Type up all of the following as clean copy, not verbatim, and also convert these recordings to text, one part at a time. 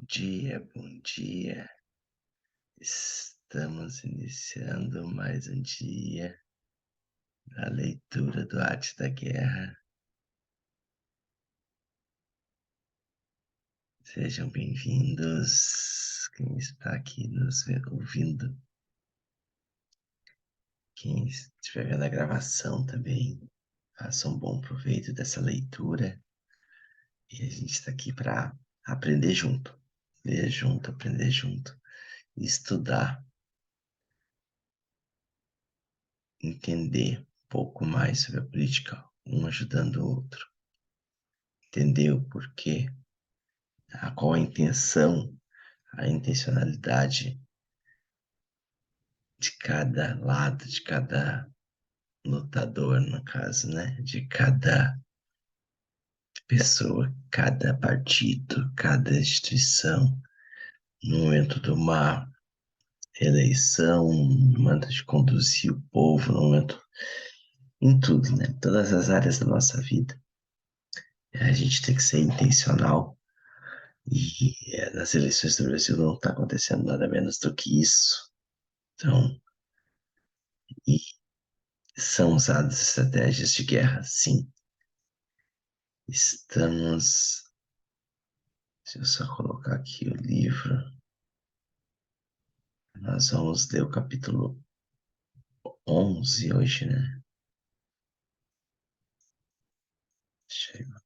Bom dia. Estamos iniciando mais um dia da leitura do Arte da Guerra. Sejam bem-vindos. Quem está aqui ouvindo, quem estiver vendo a gravação também, faça um bom proveito dessa leitura. E a gente está aqui para aprender junto, ler junto, aprender junto, estudar, entender um pouco mais sobre a política, um ajudando o outro, entender o porquê, qual a intenção, a intencionalidade de cada lado, de cada lutador, no caso, né? De cada pessoa, cada partido, cada instituição, no momento de uma eleição, no momento de conduzir o povo, no momento em tudo, né? Todas as áreas da nossa vida. A gente tem que ser intencional e nas eleições do Brasil não está acontecendo nada menos do que isso. Então, e são usadas estratégias de guerra, sim. Estamos. Deixa eu só colocar aqui o livro. Nós vamos ler o capítulo 11 hoje, né? Chega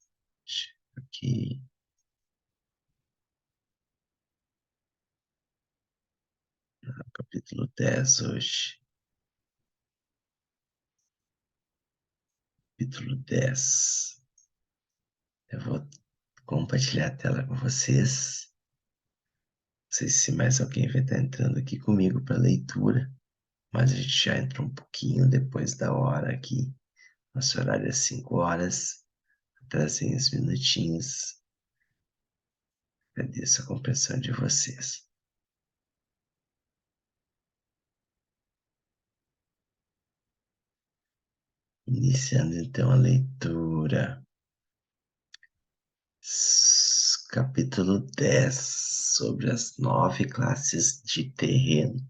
aqui. Capítulo 10 hoje. Capítulo 10. Eu vou compartilhar a tela com vocês. Não sei se mais alguém vai estar entrando aqui comigo para leitura, mas a gente já entra um pouquinho depois da hora aqui. Nosso horário é 5 horas. Trazem uns minutinhos. Agradeço a compreensão de vocês. Iniciando então a leitura. Capítulo 10, sobre as 9 classes de terreno.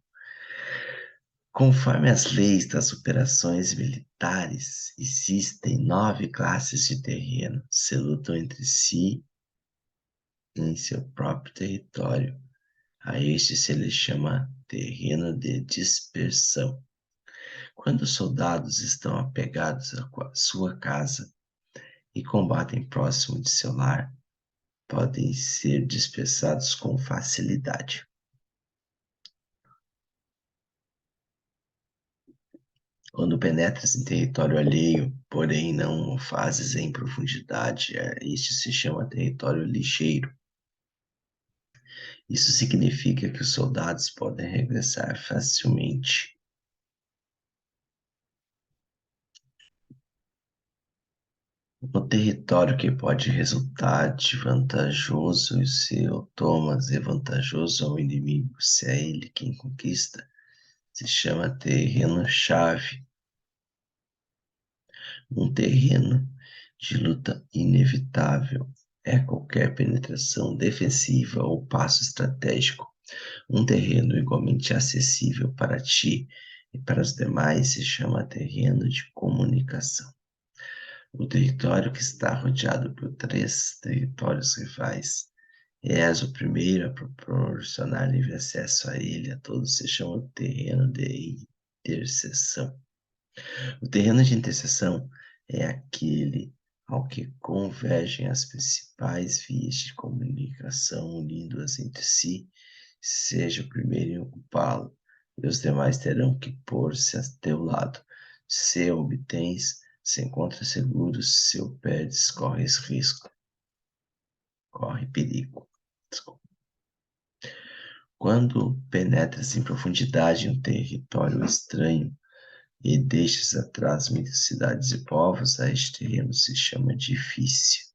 Conforme as leis das operações militares, existem 9 classes de terreno, se lutam entre si em seu próprio território. A este se lhe chama terreno de dispersão. Quando os soldados estão apegados à sua casa e combatem próximo de seu lar, podem ser dispersados com facilidade. Quando penetras em território alheio, porém não o fazes em profundidade, este se chama território ligeiro. Isso significa que os soldados podem regressar facilmente. O território que pode resultar de vantajoso se o tomas e vantajoso ao inimigo, se é ele quem conquista, se chama terreno-chave. Um terreno de luta inevitável é qualquer penetração defensiva ou passo estratégico. Um terreno igualmente acessível para ti e para os demais se chama terreno de comunicação. O território que está rodeado por 3 territórios rivais, e és o primeiro a proporcionar livre acesso a ele, a todos se chama terreno de interseção. O terreno de interseção é aquele ao que convergem as principais vias de comunicação, unindo-as entre si, seja o primeiro em ocupá-lo, e os demais terão que pôr-se a teu lado. Se o obtens, se encontras seguro, se o perdes, corres risco, corre perigo. Desculpa. Quando penetras em profundidade em um território estranho, e deixas atrás muitas cidades e povos, a este terreno se chama difícil.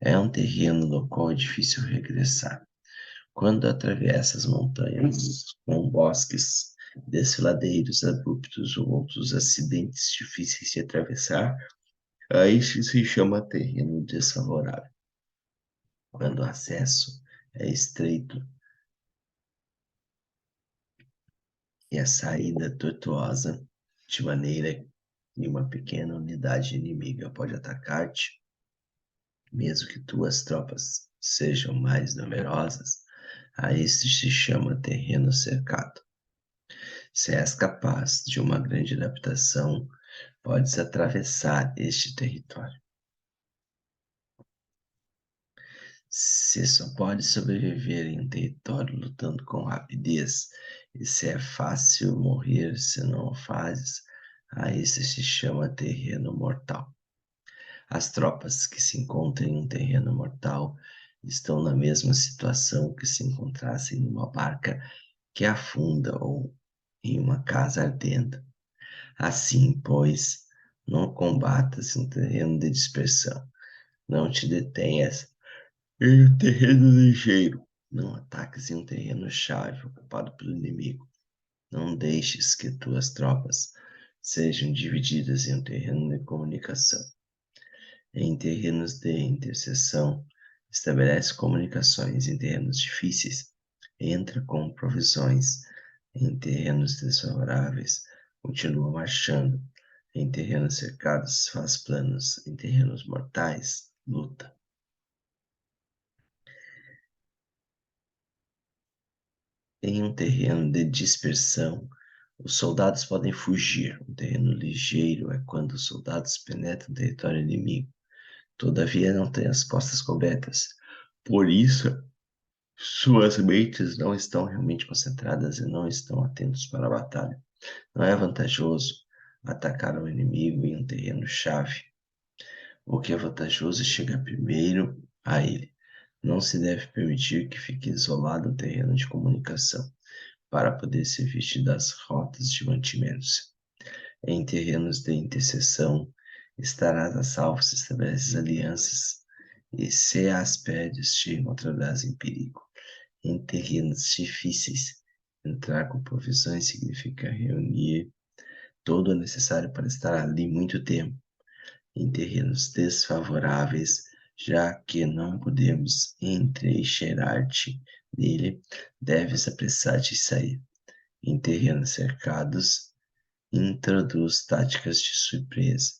É um terreno no qual é difícil regressar. Quando atravessas montanhas com bosques, desfiladeiros abruptos ou outros acidentes difíceis de atravessar, a este se chama terreno desfavorável. quando o acesso é estreito e a saída tortuosa, de maneira que uma pequena unidade inimiga pode atacar-te, mesmo que tuas tropas sejam mais numerosas, a isso se chama terreno cercado. Se és capaz de uma grande adaptação, podes atravessar este território. Se só pode sobreviver em um território lutando com rapidez, e se é fácil morrer se não o fazes, a isso se chama terreno mortal. As tropas que se encontram em um terreno mortal estão na mesma situação que se encontrassem numa barca que afunda ou em uma casa ardendo. Assim, pois, não combatas em um terreno de dispersão, não te detenhas em um terreno ligeiro, não ataques em um terreno chave ocupado pelo inimigo. Não deixes que tuas tropas sejam divididas em um terreno de comunicação. Em terrenos de interseção, estabelece comunicações em terrenos difíceis, entra com provisões em terrenos desfavoráveis, continua marchando. Em terrenos cercados, faz planos, em terrenos mortais, luta. Em um terreno de dispersão, os soldados podem fugir. Um terreno ligeiro é quando os soldados penetram o território inimigo. Todavia, não têm as costas cobertas. Por isso, suas mentes não estão realmente concentradas e não estão atentos para a batalha. Não é vantajoso atacar o inimigo em um terreno-chave. O que é vantajoso é chegar primeiro a ele. Não se deve permitir que fique isolado no terreno de comunicação, para poder servir das rotas de mantimentos. Em terrenos de interseção, estarás a salvo se estabeleces alianças, e se as perdes, te encontrarás em perigo. Em terrenos difíceis, entrar com provisões significa reunir todo o necessário para estar ali muito tempo. Em terrenos desfavoráveis, já que não podemos entrincheirar-te nele, deves apressar-te e sair. Em terrenos cercados, introduz táticas de surpresa.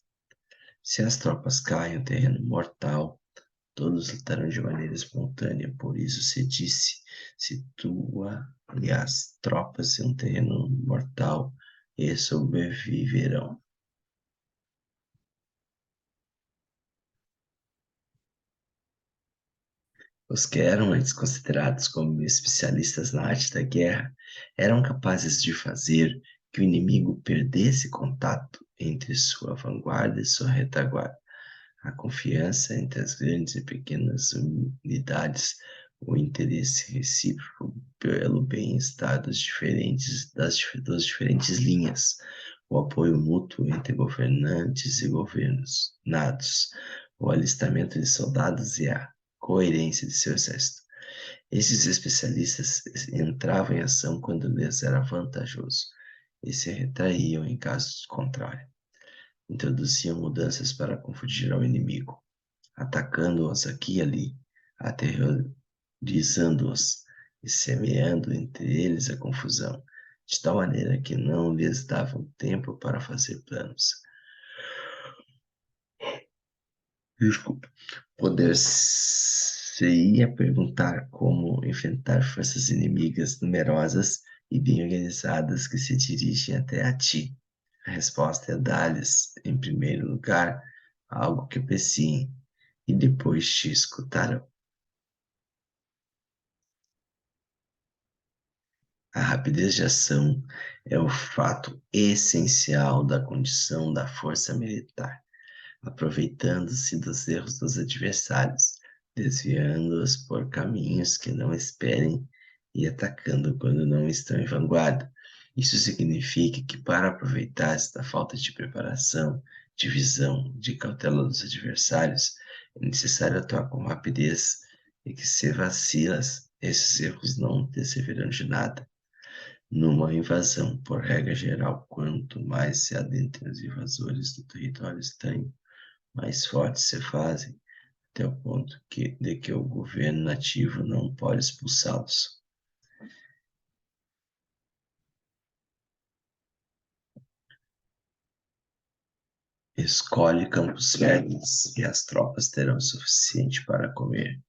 Se as tropas caem em terreno mortal, todos lutarão de maneira espontânea, por isso se disse, situa as tropas em um terreno mortal e sobreviverão. Os que eram antes considerados como especialistas na arte da guerra eram capazes de fazer que o inimigo perdesse contato entre sua vanguarda e sua retaguarda. A confiança entre as grandes e pequenas unidades, o interesse recíproco pelo bem-estar das diferentes linhas, o apoio mútuo entre governantes e governados, o alistamento de soldados e a coerência de seu exército. Esses especialistas entravam em ação quando lhes era vantajoso e se retraíam em casos contrários. Introduziam mudanças para confundir ao inimigo, atacando-os aqui e ali, aterrorizando-os e semeando entre eles a confusão, de tal maneira que não lhes davam tempo para fazer planos. Desculpa. Poder-se-ia perguntar como enfrentar forças inimigas numerosas e bem organizadas que se dirigem até a ti. A resposta é dar-lhes, em primeiro lugar, algo que apreciem e depois te escutarão. A rapidez de ação é o fato essencial da condição da força militar, aproveitando-se dos erros dos adversários, desviando-os por caminhos que não esperem e atacando quando não estão em vanguarda. Isso significa que, para aproveitar esta falta de preparação, de visão, de cautela dos adversários, é necessário atuar com rapidez e que, se vacilas, esses erros não te servirão de nada. Numa invasão, por regra geral, quanto mais se adentram os invasores do território estranho, mais fortes se fazem, até o ponto de que o governo nativo não pode expulsá-los. Escolhe campos férteis e as tropas terão o suficiente para comer.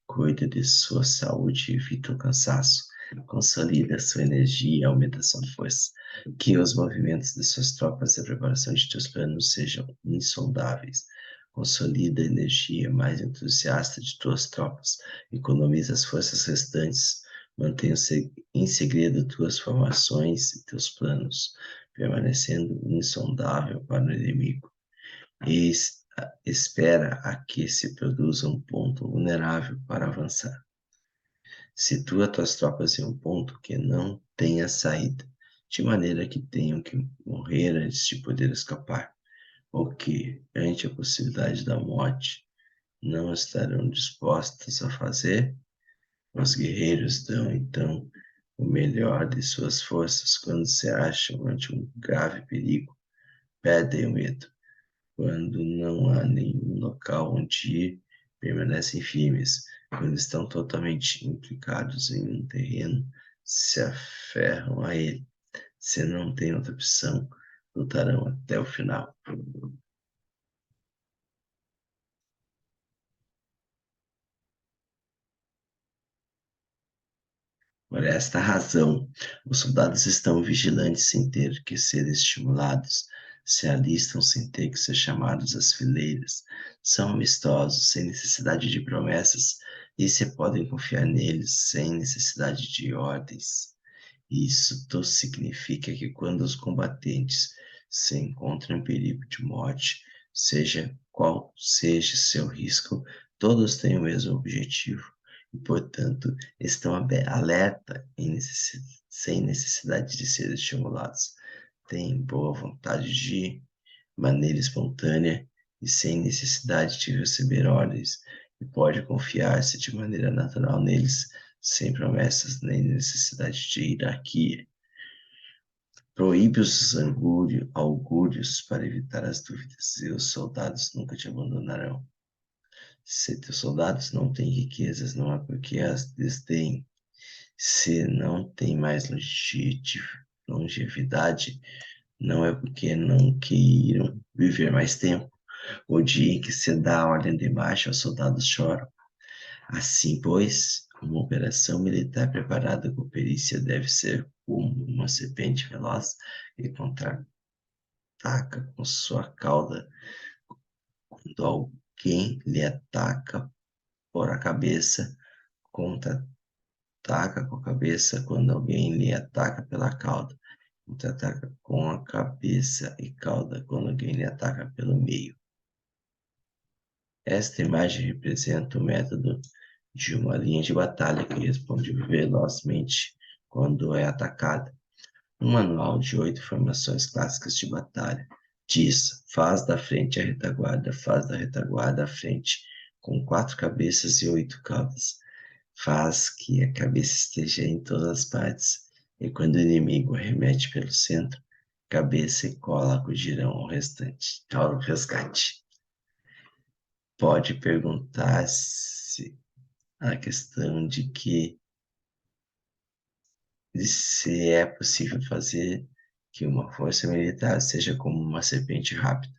Cuida de sua saúde e evita o cansaço. Consolida sua energia e aumenta sua força. Que os movimentos de suas tropas e a preparação de teus planos sejam insondáveis. Consolida a energia mais entusiasta de tuas tropas. Economiza as forças restantes. Mantenha em segredo tuas formações e teus planos, permanecendo insondável para o inimigo e espera a que se produza um ponto vulnerável para avançar. Situa tuas tropas em um ponto que não tenha saída, de maneira que tenham que morrer antes de poder escapar, ou que, ante a possibilidade da morte, não estarão dispostos a fazer. Os guerreiros dão, então, o melhor de suas forças quando se acham ante um grave perigo, perdem o medo quando não há nenhum local onde ir, permanecem firmes. Quando estão totalmente implicados em um terreno, se aferram a ele. Se não tem outra opção, lutarão até o final. Por esta razão, os soldados estão vigilantes sem ter que ser estimulados, se alistam sem ter que ser chamados às fileiras, são amistosos sem necessidade de promessas e se podem confiar neles sem necessidade de ordens. Isto significa que quando os combatentes se encontram em perigo de morte, seja qual seja seu risco, todos têm o mesmo objetivo e, portanto, estão alerta sem necessidade de ser estimulados. Têm boa vontade de maneira espontânea e sem necessidade de receber ordens, e pode confiar-se de maneira natural neles, sem promessas nem necessidade de hierarquia. Proíbe os augúrios para evitar as dúvidas, e os soldados nunca te abandonarão. Se teus soldados não têm riquezas, não é porque as desdenhem. Se não têm mais longevidade, não é porque não queiram viver mais tempo. O dia em que se dá a ordem de marcha, os soldados choram. Assim, pois, uma operação militar preparada com perícia deve ser como uma serpente veloz que contra-ataca com sua cauda quando alguém lhe ataca por a cabeça, contra-ataca com a cabeça quando alguém lhe ataca pela cauda, contra-ataca com a cabeça e cauda quando alguém lhe ataca pelo meio. Esta imagem representa o método de uma linha de batalha que responde velozmente quando é atacada. Um manual de 8 formações clássicas de batalha diz: faz da frente a retaguarda, faz da retaguarda a frente, com 4 cabeças e 8 caudas. Faz que a cabeça esteja em todas as partes, e quando o inimigo arremete pelo centro, cabeça e cola acudirão ao resgate. Pode perguntar-se a questão de se é possível fazer que uma força militar seja como uma serpente rápida.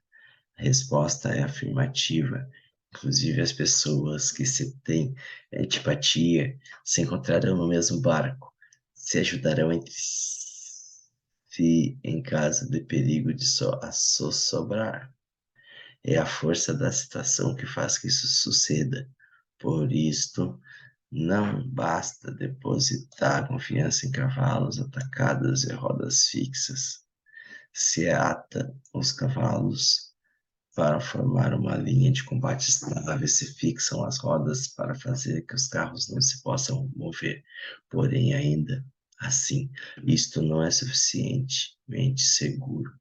A resposta é afirmativa. Inclusive, as pessoas que se têm antipatia se encontrarão no mesmo barco, se ajudarão entre si em caso de perigo de assosobrar. É a força da situação que faz que isso suceda. Por isto, não basta depositar confiança em cavalos atacados e rodas fixas. Se ata os cavalos para formar uma linha de combate estável, se fixam as rodas para fazer que os carros não se possam mover. Porém, ainda assim, isto não é suficientemente seguro,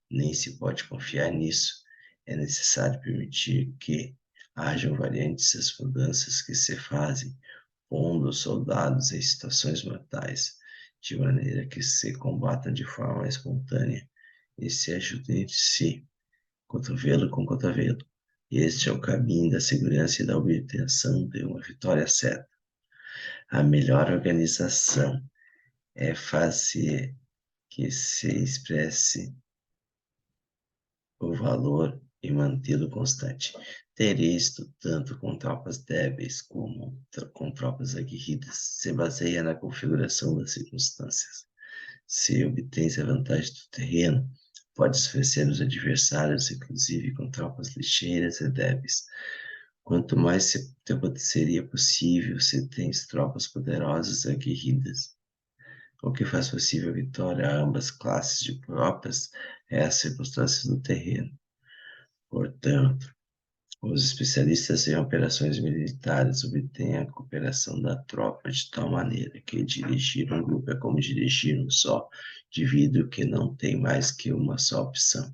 nem se pode confiar nisso. É necessário permitir que hajam variantes as mudanças que se fazem, pondo os soldados em situações mortais, de maneira que se combatam de forma espontânea e se ajudem entre si, cotovelo com cotovelo, Este é o caminho da segurança e da obtenção de uma vitória certa. A melhor organização é fazer que se expresse o valor e mantê-lo constante. Ter isto, tanto com tropas débeis como com tropas aguerridas, se baseia na configuração das circunstâncias. Se obtens a vantagem do terreno, podes vencer os adversários, inclusive com tropas ligeiras e débeis. Quanto mais seria possível se tens tropas poderosas e aguerridas. O que faz possível a vitória a ambas classes de tropas é as circunstâncias do terreno. Portanto, os especialistas em operações militares obtêm a cooperação da tropa de tal maneira que dirigir um grupo é como dirigir um só indivíduo que não tem mais que uma só opção.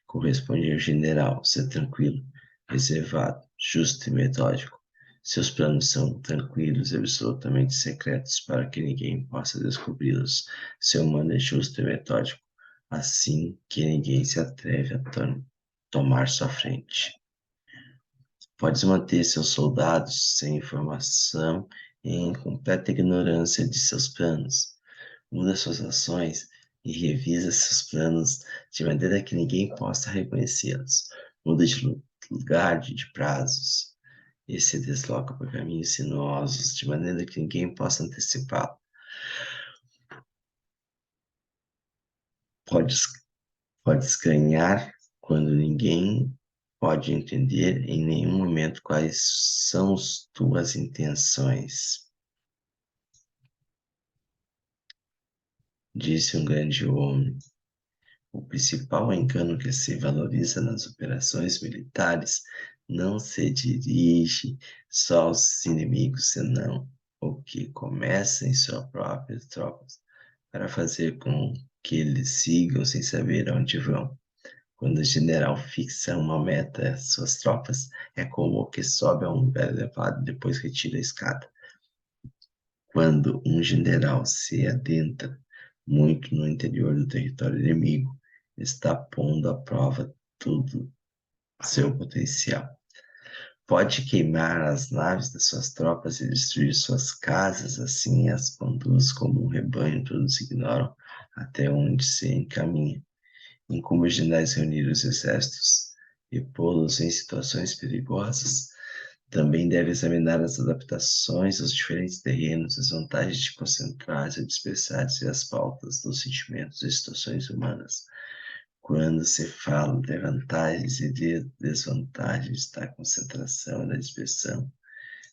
Corresponde ao general ser tranquilo, reservado, justo e metódico. Seus planos são tranquilos e absolutamente secretos para que ninguém possa descobri-los. Seu mando é justo e metódico, assim que ninguém se atreve a tomar sua frente. Podes manter seus soldados sem informação e em completa ignorância de seus planos. Muda suas ações e revisa seus planos de maneira que ninguém possa reconhecê-los. Muda de lugar, de prazos e se desloca por caminhos sinuosos de maneira que ninguém possa antecipá-lo. Podes, podes ganhar quando ninguém pode entender em nenhum momento quais são as tuas intenções. Disse um grande homem. O principal engano que se valoriza nas operações militares não se dirige só aos inimigos, senão o que começa em suas próprias tropas, para fazer com que eles sigam sem saber aonde vão. Quando o general fixa uma meta às suas tropas, é como o que sobe a um lugar elevado e depois retira a escada. Quando um general se adentra muito no interior do território inimigo, está pondo à prova todo seu potencial. Pode queimar as naves das suas tropas e destruir suas casas, assim as conduz como um rebanho, todos ignoram até onde se encaminha. Em como generais reunir os exércitos e pô-los em situações perigosas, também deve examinar as adaptações aos diferentes terrenos, as vantagens de concentrar e dispersar-se e as pautas dos sentimentos e situações humanas. Quando se fala de vantagens e de desvantagens da concentração e da dispersão,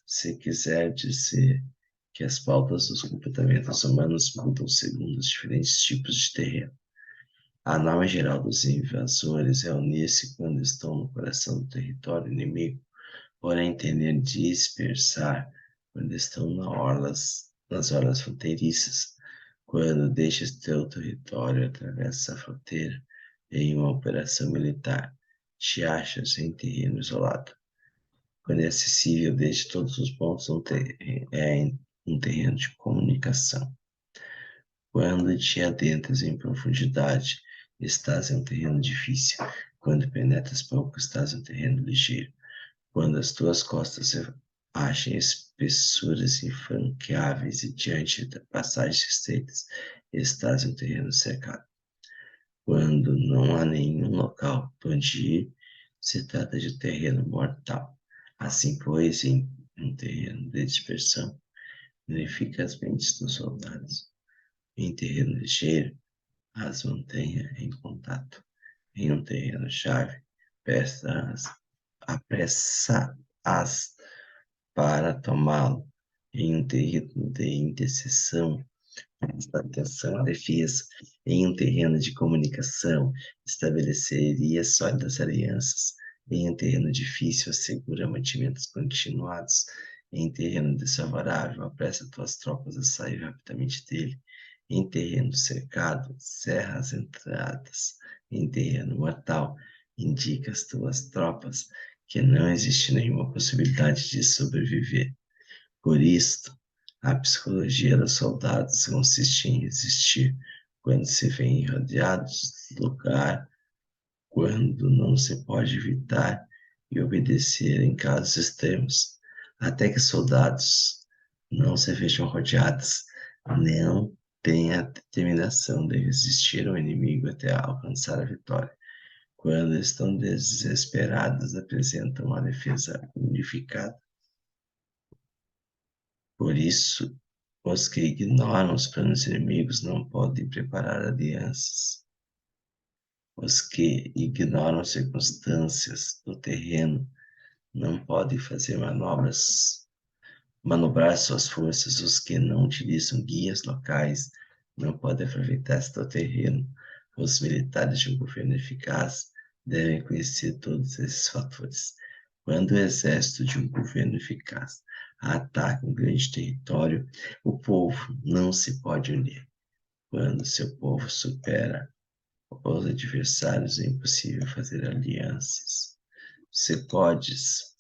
se quiser dizer que as pautas dos comportamentos humanos mudam segundo os diferentes tipos de terreno. A norma geral dos invasores é unir-se quando estão no coração do território inimigo, porém tender a dispersar quando estão nas orlas fronteiriças. Quando deixas teu território atravessa a fronteira em uma operação militar, te achas em terreno isolado. Quando é acessível desde todos os pontos, é um terreno de comunicação. Quando te adentras em profundidade, estás em um terreno difícil. Quando penetras pouco, estás em um terreno ligeiro. Quando as tuas costas se acham espessuras infranqueáveis e diante de passagens estreitas, estás em um terreno cercado. Quando não há nenhum local onde ir, se trata de terreno mortal. Assim, pois, em um terreno de dispersão, verifica as mentes dos soldados. Em terreno ligeiro, as mantenha em contato. Em um terreno-chave, apressa-as para tomá-lo. Em um terreno de interseção, presta atenção à defesa. Em um terreno de comunicação, estabeleceria sólidas alianças. Em um terreno difícil, assegura mantimentos continuados. Em terreno desfavorável, apressa tuas tropas a sair rapidamente dele. Em terreno cercado, cerra as entradas. Em terreno mortal, indica às tuas tropas que não existe nenhuma possibilidade de sobreviver. Por isto, a psicologia dos soldados consiste em resistir quando se vêem rodeados do lugar, quando não se pode evitar, e obedecer em casos extremos, até que soldados não se vejam rodeados, não têm a determinação de resistir ao inimigo até alcançar a vitória. Quando estão desesperados, apresentam uma defesa unificada. Por isso, os que ignoram os planos inimigos não podem preparar alianças. Os que ignoram circunstâncias do terreno não podem fazer manobrar suas forças. Os que não utilizam guias locais não podem aproveitar-se do terreno. Os militares de um governo eficaz devem conhecer todos esses fatores. Quando o exército de um governo eficaz ataca um grande território, o povo não se pode unir. Quando seu povo supera os adversários, é impossível fazer alianças. Você podes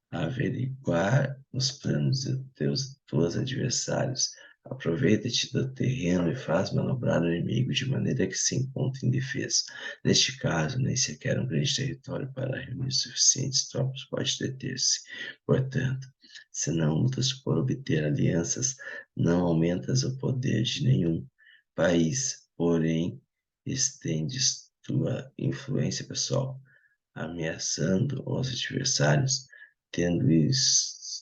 averiguar os planos de teus adversários. Aproveita-te do terreno e faz manobrar o inimigo de maneira que se encontre indefeso. Neste caso, nem sequer um grande território para reunir suficientes tropas pode deter-se. Portanto, se não lutas por obter alianças, não aumentas o poder de nenhum país, porém, estendes tua influência pessoal, ameaçando os adversários.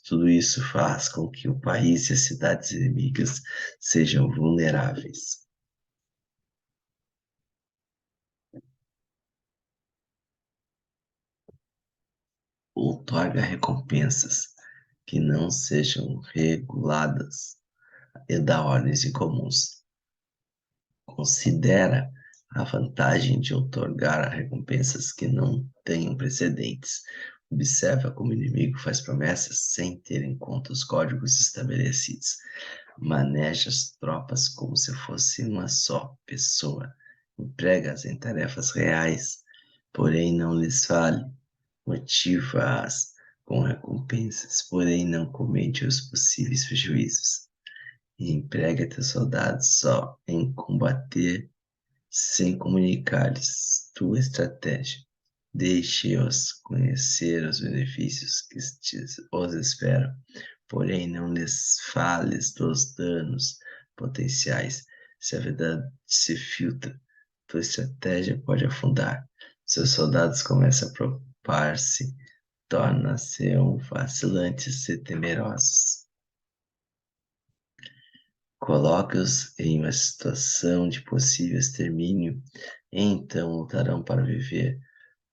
Tudo isso faz com que o país e as cidades inimigas sejam vulneráveis. Outorga recompensas que não sejam reguladas e dá ordens incomuns. Considera a vantagem de outorgar recompensas que não tenham precedentes. Observa como o inimigo faz promessas sem ter em conta os códigos estabelecidos. Maneja as tropas como se fosse uma só pessoa. Emprega-as em tarefas reais, porém não lhes fale. Motiva-as com recompensas, porém não comente os possíveis prejuízos. E emprega teus soldados só em combater sem comunicar-lhes tua estratégia. Deixe-os conhecer os benefícios que os esperam, porém não lhes fales dos danos potenciais. Se a verdade se filtra, tua estratégia pode afundar. Seus soldados começam a preocupar-se, tornam-se vacilantes e temerosos. Coloque-os em uma situação de possível extermínio, e então lutarão para viver.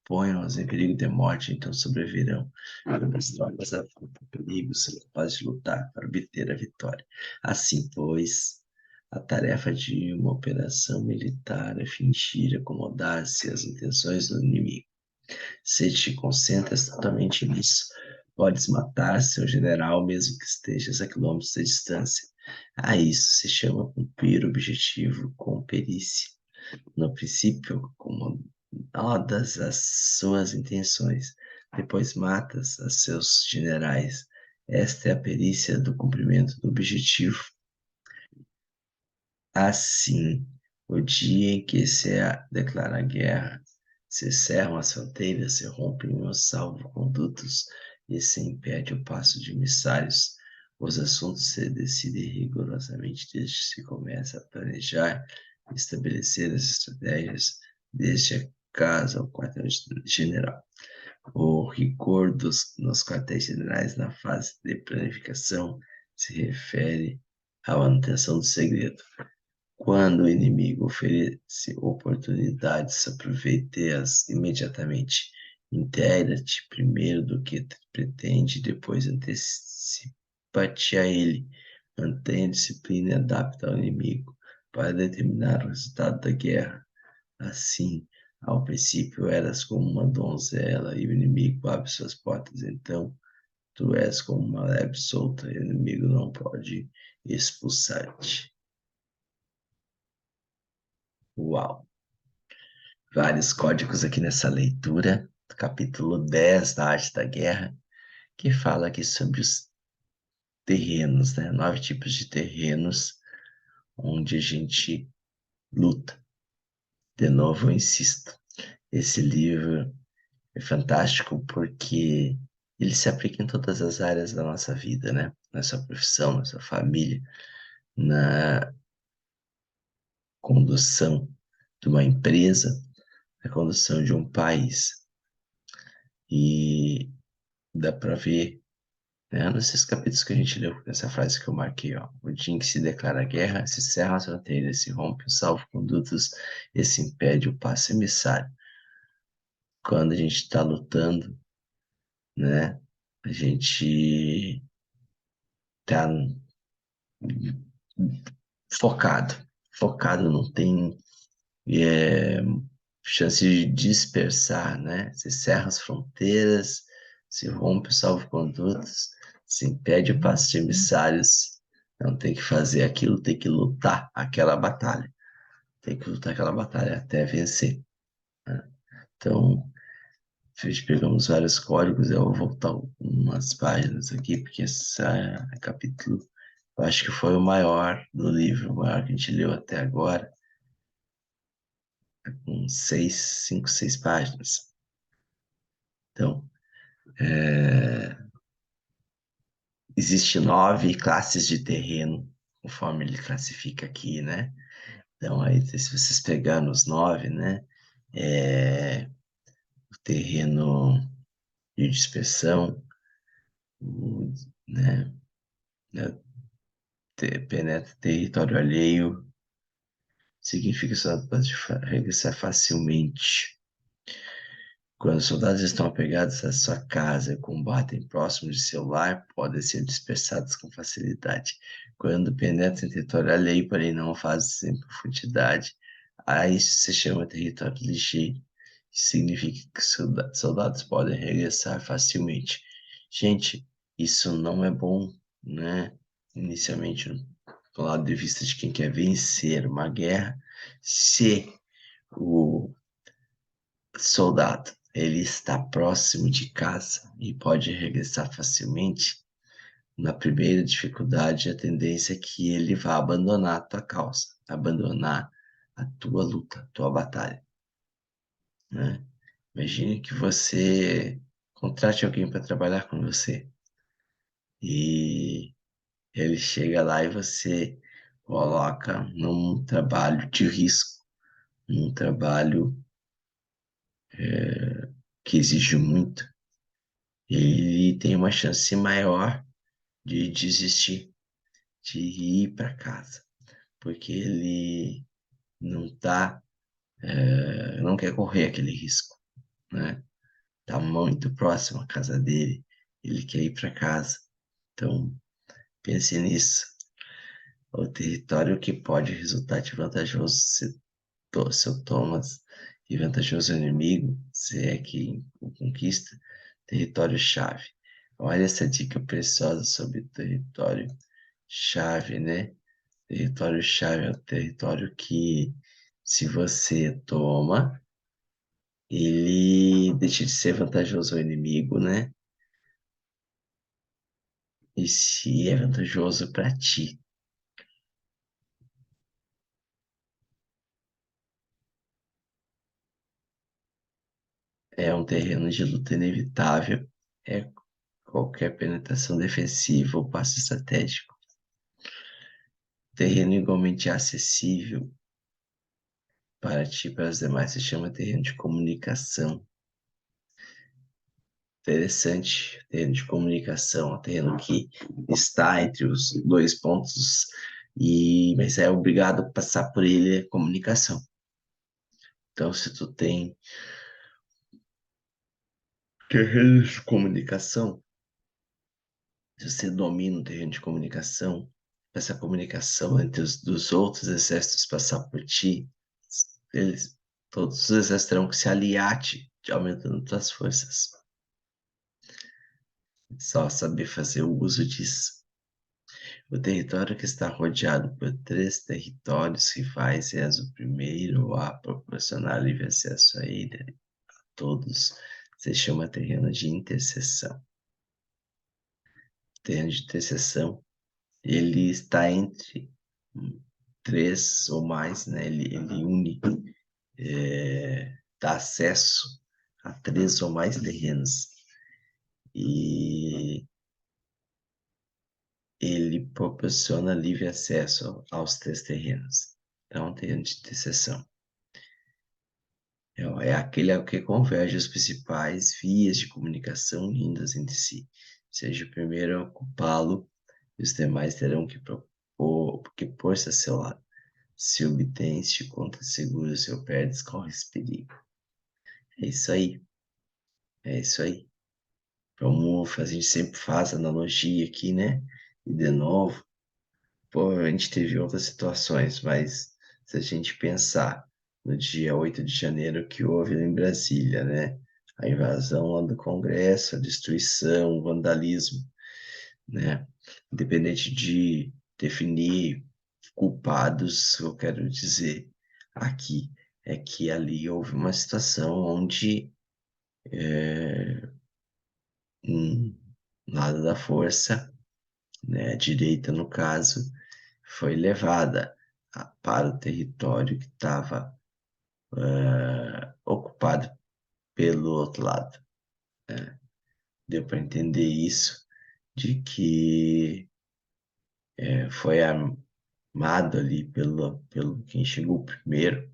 Ponham-os em perigo de morte, então sobreviverão. Quando as tropas afrontam perigo, serão capazes de lutar para obter a vitória. Assim, pois, a tarefa de uma operação militar é fingir acomodar-se às intenções do inimigo. Se te concentras totalmente nisso, podes matar seu general mesmo que estejas a quilômetros de distância. A isso se chama cumprir o objetivo com perícia. No princípio, acomodas as suas intenções, depois matas a seus generais. Esta é a perícia do cumprimento do objetivo. Assim, o dia em que se declara guerra, se cerram as fronteiras, se rompem os salvo-condutos e se impede o passo de emissários, os assuntos se decidem rigorosamente desde que se começa a planejar e estabelecer as estratégias, desde a casa ao quartel-general. O rigor nos quartéis generais na fase de planificação se refere à manutenção do segredo. Quando o inimigo oferece oportunidades, aproveite-as imediatamente. Integra-te primeiro do que pretende, depois antecipa-te a ele. Mantenha a disciplina e adapta ao inimigo para determinar o resultado da guerra. Assim, ao princípio eras como uma donzela e o inimigo abre suas portas, então tu és como uma leve solta e o inimigo não pode expulsar-te. Uau! Vários códigos aqui nessa leitura, capítulo 10 da Arte da Guerra, que fala aqui sobre os terrenos, né? 9 tipos de terrenos onde a gente luta. De novo, eu insisto, esse livro é fantástico porque ele se aplica em todas as áreas da nossa vida, né? Na sua profissão, na sua família, na condução de uma empresa, na condução de um país. E dá para ver, né, nesses capítulos que a gente leu, essa frase que eu marquei, ó. O dia em que se declara guerra, se cerra as fronteiras, se rompe os salvo-condutos e se impede o passo emissário. Quando a gente está lutando, né, a gente tá focado. Focado, não tem é, chance de dispersar, né? Se cerra as fronteiras, se rompe os salvo-condutos, se impede o passo de emissários. Não tem que fazer aquilo, tem que lutar aquela batalha. Tem que lutar aquela batalha até vencer, né? Então, pegamos vários códigos, eu vou voltar umas páginas aqui, porque esse capítulo, eu acho que foi o maior do livro, o maior que a gente leu até agora, com cinco, seis páginas. Então, existe 9 classes de terreno, conforme ele classifica aqui, né? Então, aí, se vocês pegarem os 9, né? O terreno de dispersão, o, né? Penetra território alheio, significa que só pode regressar facilmente. Quando os soldados estão apegados à sua casa e combatem próximos de seu lar, podem ser dispersados com facilidade. Quando penetram em território alheio, porém não o fazem sem profundidade, a isso se chama território ligeiro. Significa que soldados podem regressar facilmente. Gente, isso não é bom, né? Inicialmente, do lado de vista de quem quer vencer uma guerra, se o soldado ele está próximo de casa e pode regressar facilmente, na primeira dificuldade, a tendência é que ele vá abandonar a tua causa, abandonar a tua luta, a tua batalha, né? Imagine que você contrate alguém para trabalhar com você e ele chega lá e você coloca num trabalho de risco, num trabalho que exige muito, ele tem uma chance maior de desistir, de ir para casa, porque ele não tá, não quer correr aquele risco, né? Tá muito próximo à casa dele, ele quer ir para casa. Então, pense nisso. O território que pode resultar de vantajoso se o Thomas e vantajoso inimigo, se é que o conquista, território-chave. Olha essa dica preciosa sobre território-chave, né? Território-chave é o território que, se você toma, ele deixa de ser vantajoso ao inimigo, né? E se é vantajoso para ti. É um terreno de luta inevitável. É qualquer penetração defensiva ou passo estratégico. Terreno igualmente acessível para ti e para os demais se chama terreno de comunicação. Interessante, terreno de comunicação, um terreno que está entre os dois pontos, mas é obrigado a passar por ele a comunicação. Então, se tu tem terrenos de comunicação, se você domina o terreno de comunicação, essa comunicação entre os dos outros exércitos passar por ti, eles, todos os exércitos terão que se aliar a ti, aumentando tuas forças. Só saber fazer o uso disso. O território que está rodeado por 3 territórios rivais és o primeiro a proporcionar livre acesso a ele, a todos. Se chama terreno de interseção. Terreno de interseção, ele está entre 3 ou mais, né? Ele une, dá acesso a 3 ou mais terrenos. E ele proporciona livre acesso aos 3 terrenos. Então, terreno de interseção. É aquele que converge as principais vias de comunicação lindas entre si. Seja o primeiro a ocupá-lo, e os demais terão que pôr-se a seu lado. Se obtém-se contra seguro, se o perdes, corre-se perigo. É isso aí, é isso aí. A gente sempre faz analogia aqui, né? E de novo, pô, a gente teve outras situações, mas se a gente pensar no dia 8 de janeiro que houve em Brasília, né? A invasão lá do Congresso, a destruição, o vandalismo, né? Independente de definir culpados, eu quero dizer aqui é que ali houve uma situação onde um lado da força, né, a direita no caso, foi levada para o território que estava ocupado pelo outro lado. Deu para entender isso, de que foi armado ali pelo quem chegou primeiro,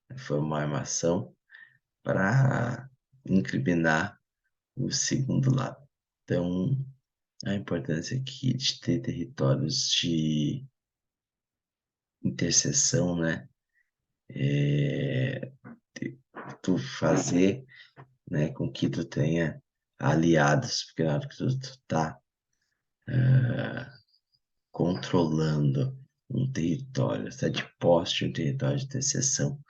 né, foi uma armação para incriminar o segundo lado. Então, a importância aqui de ter territórios de interseção, né? É, tu fazer, né, com que tu tenha aliados, porque na hora que tu tá controlando um território, está de posse de um território de interseção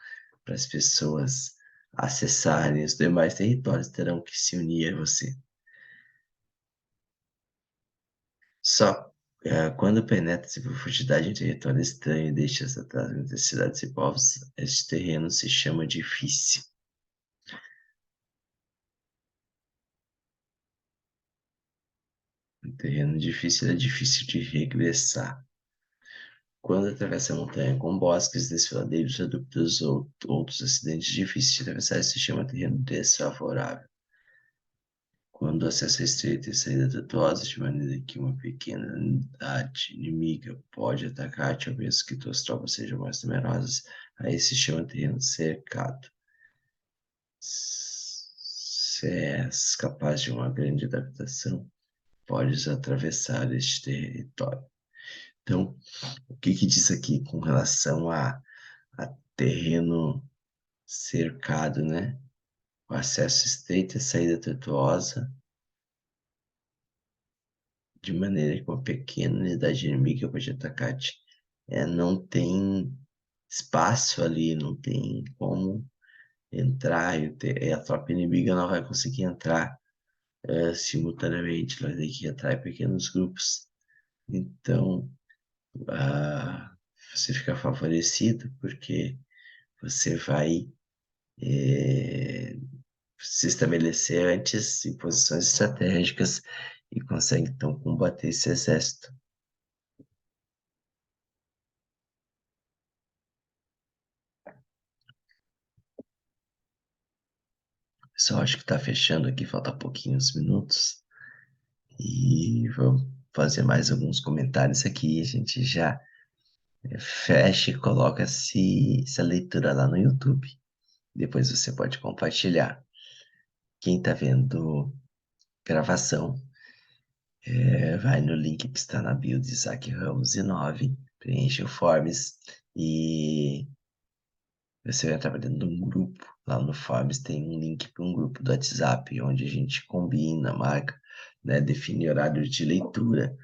para as pessoas acessarem os demais territórios, terão que se unir a você. Só quando penetra-se por profundidade em território estranho e deixa-se atrás entre cidades e povos, este terreno se chama difícil. Um terreno difícil é difícil de regressar. Quando atravessa a montanha com bosques, desfiladeiros, redutos ou outros acidentes difíceis de atravessar, se chama terreno desfavorável. Quando o acesso é estreito e saída tortuosa, de maneira que uma pequena unidade inimiga pode atacar-te, ao menos que tuas tropas sejam mais numerosas, aí se chama terreno cercado. Se és capaz de uma grande adaptação, podes atravessar este território. Então, o que que diz aqui com relação a terreno cercado, né? O acesso estreito e a saída tortuosa, de maneira que uma pequena unidade inimiga pode atacar-te. Não tem espaço ali, não tem como entrar, e a tropa inimiga não vai conseguir entrar simultaneamente, ela vai ter que entrar em pequenos grupos. Então, ah, você fica favorecido porque você vai se estabelecer antes em posições estratégicas e consegue então combater esse exército. Só acho que está fechando aqui, falta pouquinhos minutos. E vou fazer mais alguns comentários aqui. A gente já fecha e coloca essa leitura lá no YouTube. Depois você pode compartilhar. Quem está vendo gravação, vai no link que está na bio de Isaac Ramos e 9, preenche o Forms e você vai entrar dentro de um grupo. Lá no Forms tem um link para um grupo do WhatsApp, onde a gente combina, marca, né, define horário de leitura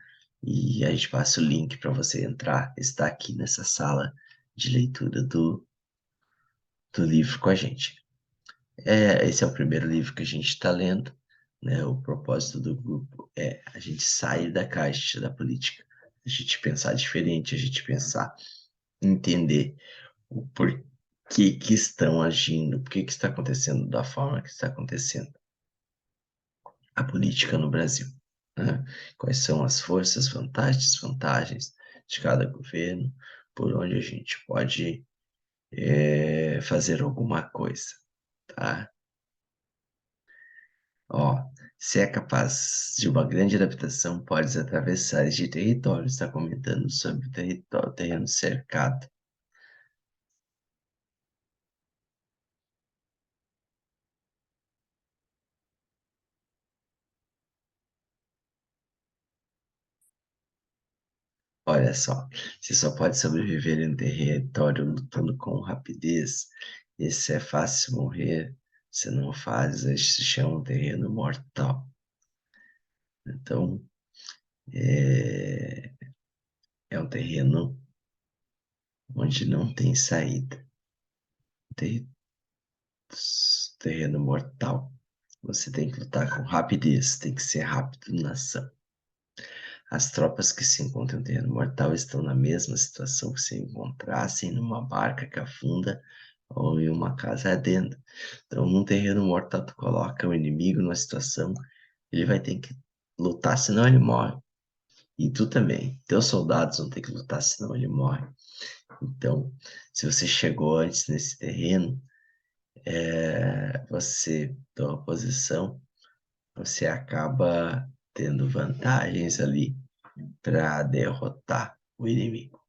e a gente passa o link para você entrar, estar aqui nessa sala de leitura do livro com a gente. Esse é o primeiro livro que a gente está lendo, né? O propósito do grupo é a gente sair da caixa da política, a gente pensar diferente, a gente pensar, entender o porquê que estão agindo, por que está acontecendo da forma que está acontecendo a política no Brasil, né? Quais são as forças, vantagens, desvantagens de cada governo, por onde a gente pode fazer alguma coisa, tá? Ó, se é capaz de uma grande adaptação, podes atravessar este território. Está comentando sobre o território, terreno cercado. Olha só, você só pode sobreviver em um território lutando com rapidez. Esse é fácil morrer. Se não faz, isso se chama um terreno mortal. Então, é, é um terreno onde não tem saída. Ter- Terreno mortal. Você tem que lutar com rapidez, tem que ser rápido na ação. As tropas que se encontram em terreno mortal estão na mesma situação que se encontrassem numa barca que afunda ou em uma casa ardendo. Então, num terreno mortal, tu coloca o inimigo numa situação, ele vai ter que lutar, senão ele morre. E tu também. Teus soldados vão ter que lutar, senão ele morre. Então, se você chegou antes nesse terreno, você, tua posição, você acaba tendo vantagens ali para derrotar o inimigo.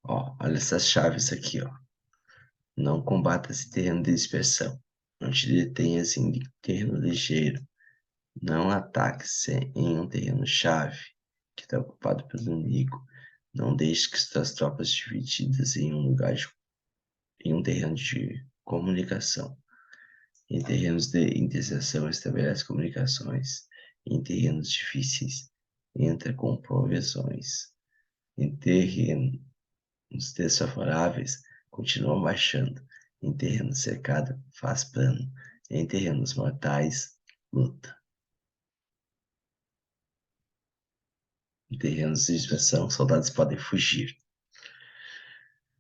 Ó, olha essas chaves aqui, ó. Não combata-se terreno de dispersão. Não te detenhas em terreno ligeiro. Não ataque-se em um terreno-chave que está ocupado pelo inimigo. Não deixe que suas tropas divididas em um lugar em um terreno de comunicação. Em terrenos de interseção, estabelece comunicações. Em terrenos difíceis, entra com provisões. Em terrenos desfavoráveis, continua marchando. Em terreno cercado, faz plano. Em terrenos mortais, luta. Em terrenos de dispersão, soldados podem fugir.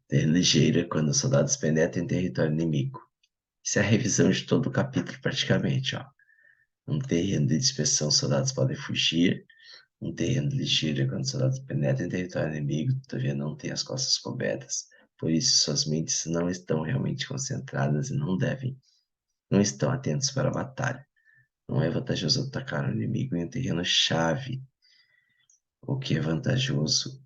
Terreno ligeiro é quando os soldados penetram em território inimigo. Isso é a revisão de todo o capítulo, praticamente, ó. Um terreno de dispersão, soldados podem fugir. Um terreno ligeiro é quando os soldados penetram em território inimigo, todavia não têm as costas cobertas. Por isso, suas mentes não estão realmente concentradas e não estão atentos para a batalha. Não é vantajoso atacar o inimigo em um terreno-chave. O que é vantajoso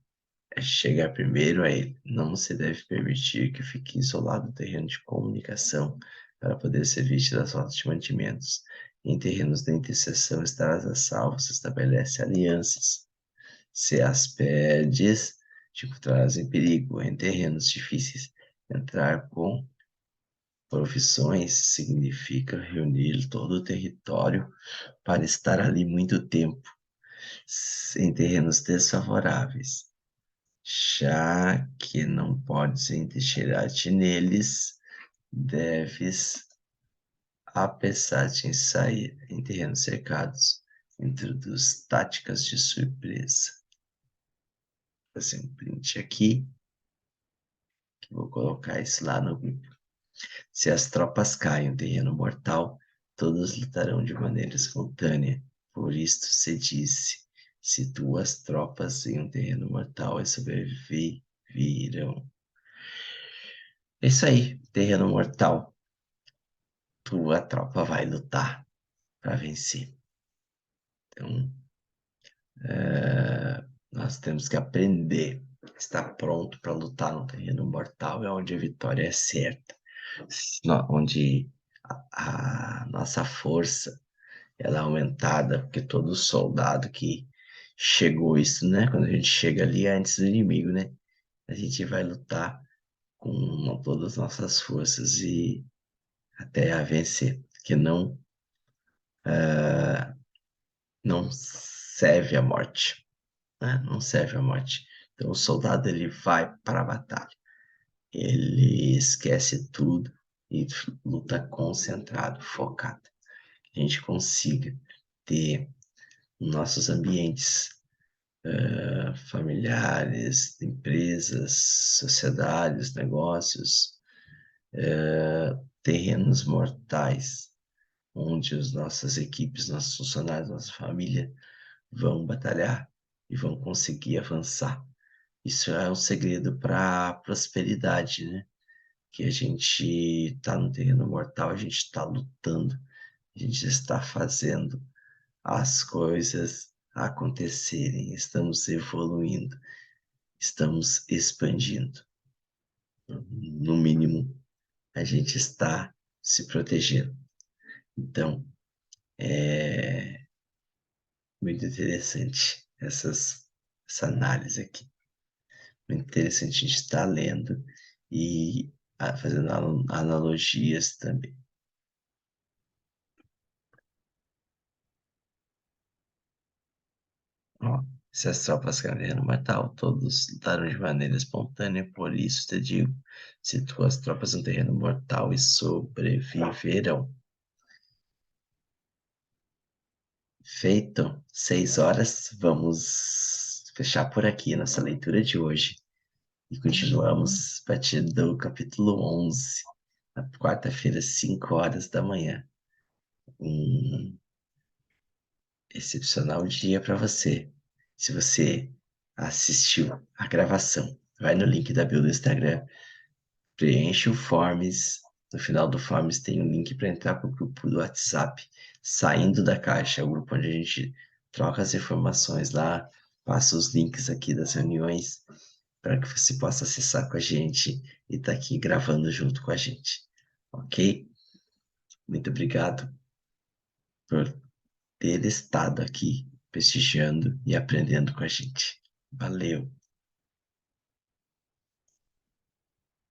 é chegar primeiro a ele. Não se deve permitir que fique isolado no terreno de comunicação para poder ser vítima das rotas de mantimentos. Em terrenos de interseção, estarás a salvo, se estabelece alianças. Se as perdes, te encontrarás em perigo. Em terrenos difíceis, entrar com profissões significa reunir todo o território para estar ali muito tempo, em terrenos desfavoráveis, já que não podes enxergar-te neles, deves apressar-te em sair em terrenos cercados, introduz táticas de surpresa. Vou fazer um print aqui, que vou colocar isso lá no grupo. Se as tropas caem em terreno mortal, todos lutarão de maneira espontânea. Por isto se disse: se tuas tropas em um terreno mortal sobreviverão. É isso aí, terreno mortal. Tua tropa vai lutar para vencer. Então, nós temos que aprender, estar pronto para lutar no terreno mortal, é onde a vitória é certa, onde a nossa força ela é aumentada, porque todo soldado que chegou isso, né? Quando a gente chega ali é antes do inimigo, né? A gente vai lutar com todas as nossas forças e até a vencer, que não serve a morte, né? Não serve a morte. Então o soldado ele vai para a batalha, ele esquece tudo e luta concentrado, focado. Que a gente consiga ter nossos ambientes familiares, empresas, sociedades, negócios, terrenos mortais, onde as nossas equipes, nossos funcionários, nossa família vão batalhar e vão conseguir avançar. Isso é um segredo para a prosperidade, né? que a gente está no terreno mortal, a gente está lutando, a gente está fazendo as coisas acontecerem, estamos evoluindo, estamos expandindo. No mínimo, a gente está se protegendo. Então, é muito interessante essa análise aqui. Muito interessante a gente estar lendo e fazendo analogias também. Ó, se as tropas caminham no Natal, todos lutaram de maneira espontânea, por isso te digo, se tuas tropas no terreno mortal e sobreviverão. Feito, 6 horas, vamos fechar por aqui nossa leitura de hoje. E continuamos a partir do capítulo 11, na quarta-feira, 5 horas da manhã. Um excepcional dia para você. Se você assistiu a gravação, vai no link da bio do Instagram, preenche o Forms. No final do Forms tem um link para entrar para o grupo do WhatsApp, Saindo da Caixa, é o grupo onde a gente troca as informações lá, passa os links aqui das reuniões para que você possa acessar com a gente e estar aqui gravando junto com a gente. Ok? Muito obrigado por ter estado aqui prestigiando e aprendendo com a gente. Valeu!